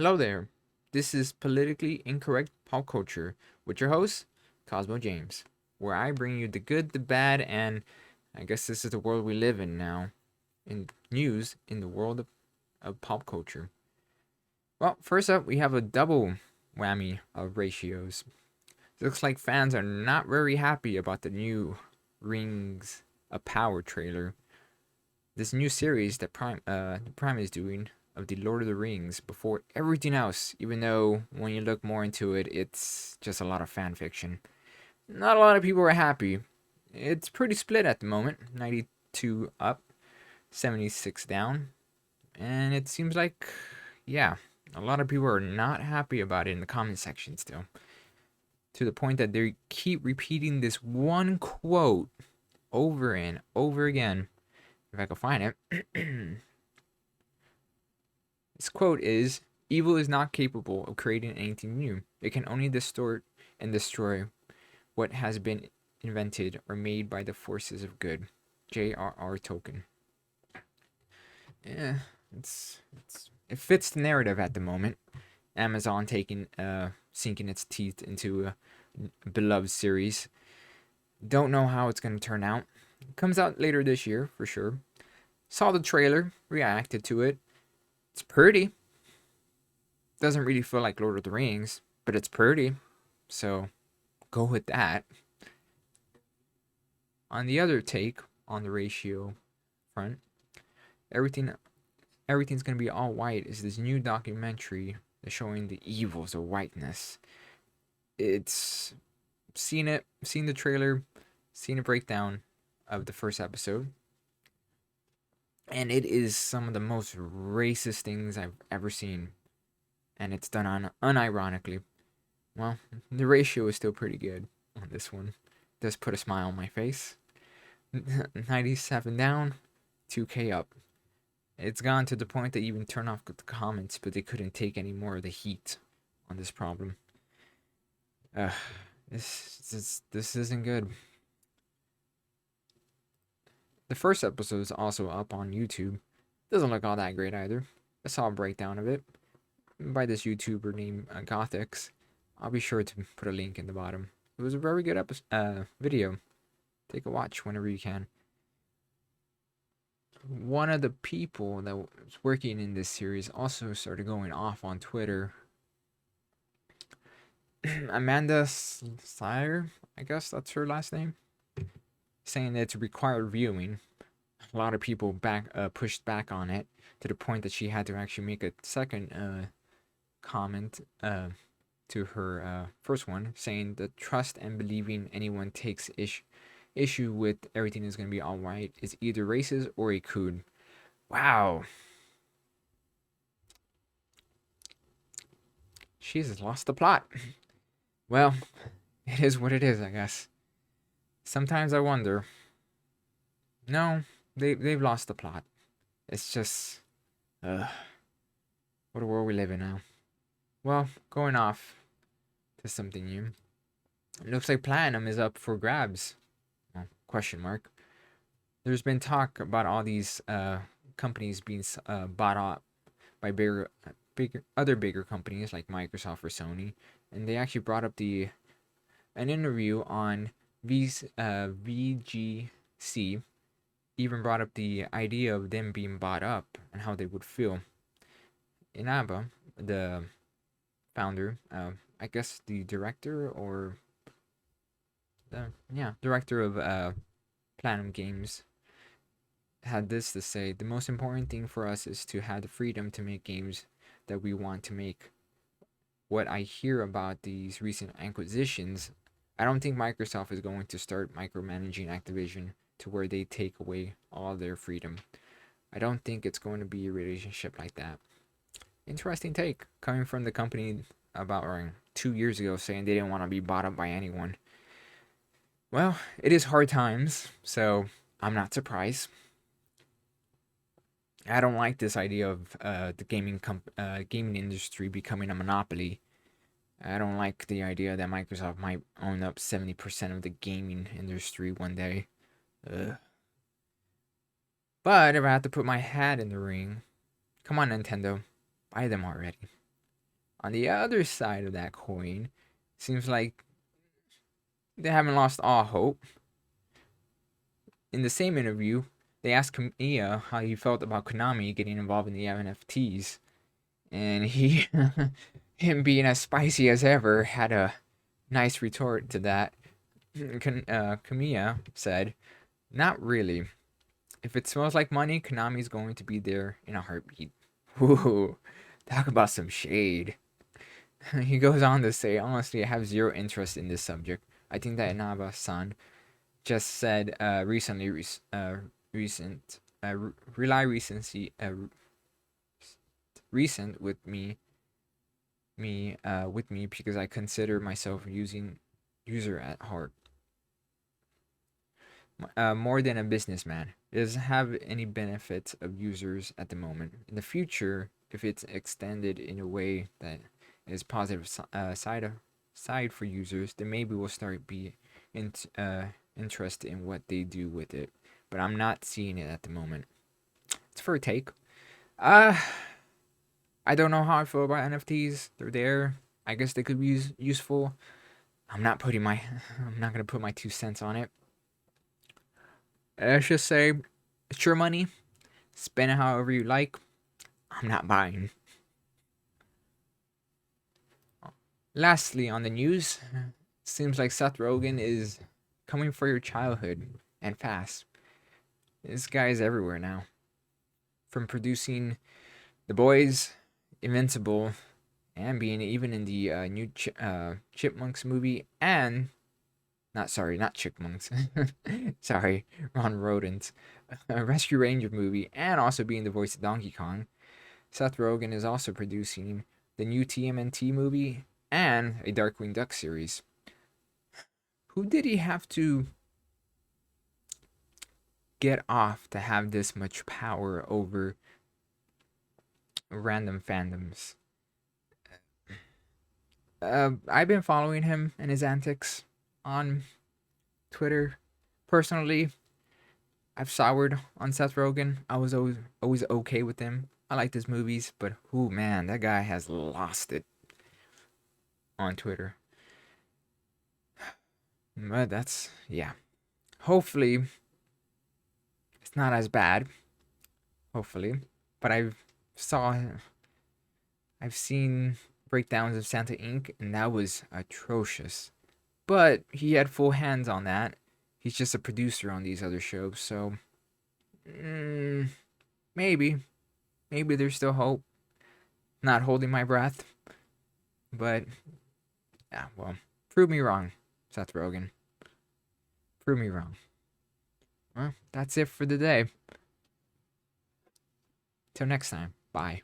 Hello there. This is Politically Incorrect Pop Culture with your host, Cosmo James, where I bring you the good, the bad, and I guess this is the world we live in now, in news in the world of pop culture. Well, first up, we have a double whammy of ratios. Looks like fans are not very happy about the new Rings of Power trailer. This new series that Prime is doing of the Lord of the Rings before everything else, even though when you look more into it, it's just a lot of fan fiction. Not a lot of people are happy. It's pretty split at the moment, 92 up, 76 down, and it seems like, yeah, a lot of people are not happy about it in the comment section still. To the point that they keep repeating this one quote over and over again. If I can find it. This quote is: "Evil is not capable of creating anything new. It can only distort and destroy what has been invented or made by the forces of good." J.R.R. Tolkien. Yeah, it fits the narrative at the moment. Amazon sinking its teeth into a beloved series. Don't know how it's gonna turn out. It comes out later this year for sure. Saw the trailer, reacted to it. It's pretty. Doesn't really feel like Lord of the Rings, but it's pretty. So go with that. On the other take on the ratio front, everything everything's gonna be all white is this new documentary showing the evils of whiteness. It's seen the trailer, seen a breakdown of the first episode, and it is some of the most racist things I've ever seen, and it's done on unironically. Well, the ratio is still pretty good on this one. It does put a smile on my face. 97 down, 2K up. It's gone to the point they even turned off the comments, but they couldn't take any more of the heat on this problem. Uh, this isn't good. The first episode is also up on YouTube. Doesn't look all that great either. I saw a breakdown of it by this YouTuber named Gothix. I'll be sure to put a link in the bottom. It was a very good video. Take a watch whenever you can. One of the people that was working in this series also started going off on Twitter. Amanda Sire, I guess that's her last name, saying that it's required viewing. A lot of people pushed back on it to the point that she had to actually make a second comment to her first one, saying that trust and believing anyone takes issue with everything is going to be all right is either racist or a coon. Wow. She's lost the plot. Well, it is what it is, I guess. Sometimes I wonder. No, they've lost the plot. It's just, what a world we live in now. Well, going off to something new. It looks like Platinum is up for grabs. Well, question mark. There's been talk about all these companies being bought up by other bigger companies like Microsoft or Sony, and they actually brought up an interview on VGC. Even brought up the idea of them being bought up and how they would feel. Inaba, the founder, I guess the director or director of Platinum Games, had this to say: "The most important thing for us is to have the freedom to make games that we want to make. What I hear about these recent acquisitions, I don't think Microsoft is going to start micromanaging Activision to where they take away all their freedom. I don't think it's going to be a relationship like that." Interesting take coming from the company about 2 years ago saying they didn't want to be bought up by anyone. Well, it is hard times, so I'm not surprised. I don't like this idea of the gaming industry becoming a monopoly. I don't like the idea that Microsoft might own up 70% of the gaming industry one day. Ugh. But if I have to put my hat in the ring, come on, Nintendo, buy them already. On the other side of that coin, seems like they haven't lost all hope. In the same interview, they asked Kamiya how he felt about Konami getting involved in the NFTs, and he, him being as spicy as ever, had a nice retort to that. Kamiya said, "Not really. If it smells like money, Konami's going to be there in a heartbeat." Ooh, talk about some shade. He goes on to say, "Honestly, I have zero interest in this subject. I think that Inaba-san just said recent rely recency recent with me because I consider myself using user at heart more than a businessman. It doesn't have any benefits of users at the moment. In the future, if it's extended in a way that is positive side for users, then maybe we'll start be interested in what they do with it. But I'm not seeing it at the moment." It's for a take. Uh, I don't know how I feel about NFTs. They're there. I guess they could be useful. I'm not putting my I'm not gonna put my 2 cents on it. Let's just say it's your money. Spend it however you like. I'm not buying. Lastly, on the news, seems like Seth Rogen is coming for your childhood and fast. This guy is everywhere now. From producing The Boys, Invincible, and being even in the new Chipmunks movie, and not Chipmunks. Sorry, Ron Rodents. Rescue Ranger movie, and also being the voice of Donkey Kong. Seth Rogen is also producing the new TMNT movie and a Darkwing Duck series. Who did he have to get off to have this much power over random fandoms? I've been following him and his antics on Twitter. Personally, I've soured on Seth Rogen. I was always okay with him. I liked his movies, but who man, that guy has lost it on Twitter. But that's yeah. Hopefully, it's not as bad. Hopefully, but I've seen breakdowns of Santa Inc. and that was atrocious. But he had full hands on that. He's just a producer on these other shows, so mm, maybe there's still hope. Not holding my breath, but yeah, well, prove me wrong, Seth Rogen. Prove me wrong. Well, that's it for the day. Till next time. Bye.